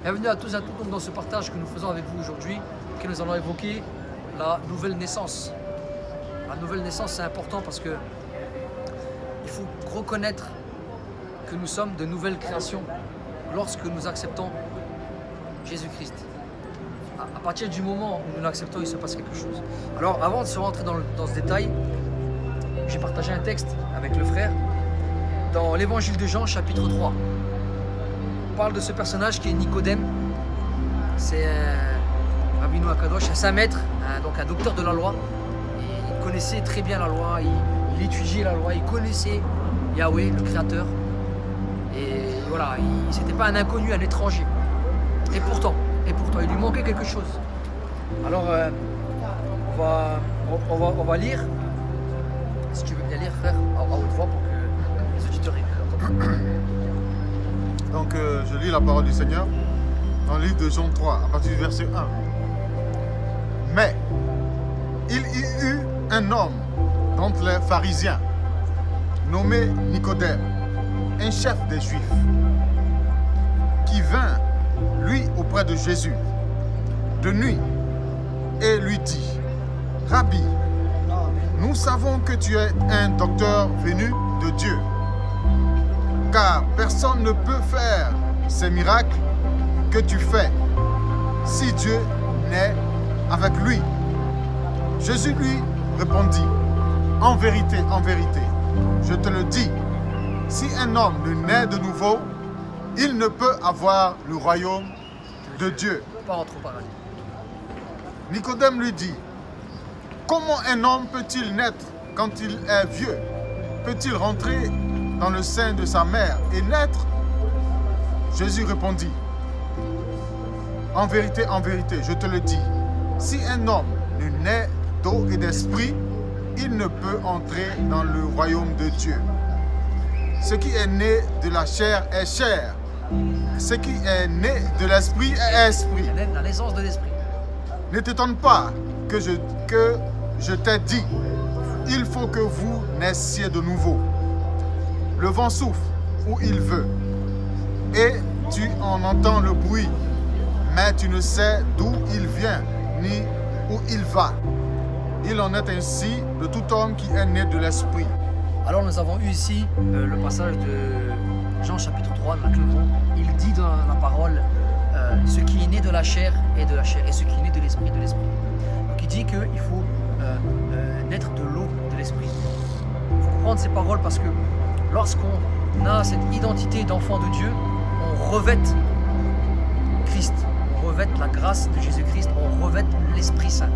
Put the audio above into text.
Bienvenue à tous et à toutes dans ce partage que nous faisons avec vous aujourd'hui, que nous allons évoquer la nouvelle naissance. La nouvelle naissance, c'est important parce que il faut reconnaître que nous sommes de nouvelles créations lorsque nous acceptons Jésus-Christ. À partir du moment où nous l'acceptons, il se passe quelque chose. Alors, avant de se rentrer dans ce détail, j'ai partagé un texte avec le frère dans l'évangile de Jean, chapitre 3. On parle de ce personnage qui est Nicodème. C'est Rabbeinu Akadosh, un saint maître, donc un docteur de la loi. Et il connaissait très bien la loi, il étudiait la loi, il connaissait Yahweh, le Créateur. Et voilà, c'était pas un inconnu, un étranger. Et pourtant, il lui manquait quelque chose. Alors, on va lire. Si tu veux bien lire, frère, à haute voix pour que les auditeurs entendent. Donc je lis la parole du Seigneur dans le livre de Jean 3, à partir du verset 1. Mais il y eut un homme d'entre les pharisiens, nommé Nicodème, un chef des Juifs, qui vint, lui, auprès de Jésus, de nuit, et lui dit, « Rabbi, nous savons que tu es un docteur venu de Dieu, car personne ne peut faire ces miracles que tu fais si Dieu n'est avec lui. » Jésus lui répondit, « En vérité, je te le dis, si un homme ne naît de nouveau, il ne peut avoir le royaume de Dieu. » Nicodème lui dit, « Comment un homme peut-il naître quand il est vieux? Peut-il rentrer dans le sein de sa mère et naître? » Jésus répondit, « En vérité, je te le dis, si un homme ne naît d'eau et d'esprit, il ne peut entrer dans le royaume de Dieu. Ce qui est né de la chair est chair, ce qui est né de l'esprit est esprit. » La naissance de l'esprit. Ne t'étonne pas que je t'ai dit, il faut que vous naissiez de nouveau. Le vent souffle où il veut, et tu en entends le bruit, mais tu ne sais d'où il vient, ni où il va. Il en est ainsi de tout homme qui est né de l'esprit. Alors nous avons eu ici le passage de Jean chapitre 3, il dit dans la parole, ce qui est né de la chair est de la chair, et ce qui est né de l'esprit est de l'esprit. Donc il dit qu'il faut naître de l'eau de l'esprit. Il faut comprendre ces paroles parce que lorsqu'on a cette identité d'enfant de Dieu, on revête Christ, on revête la grâce de Jésus-Christ, on revête l'Esprit Saint.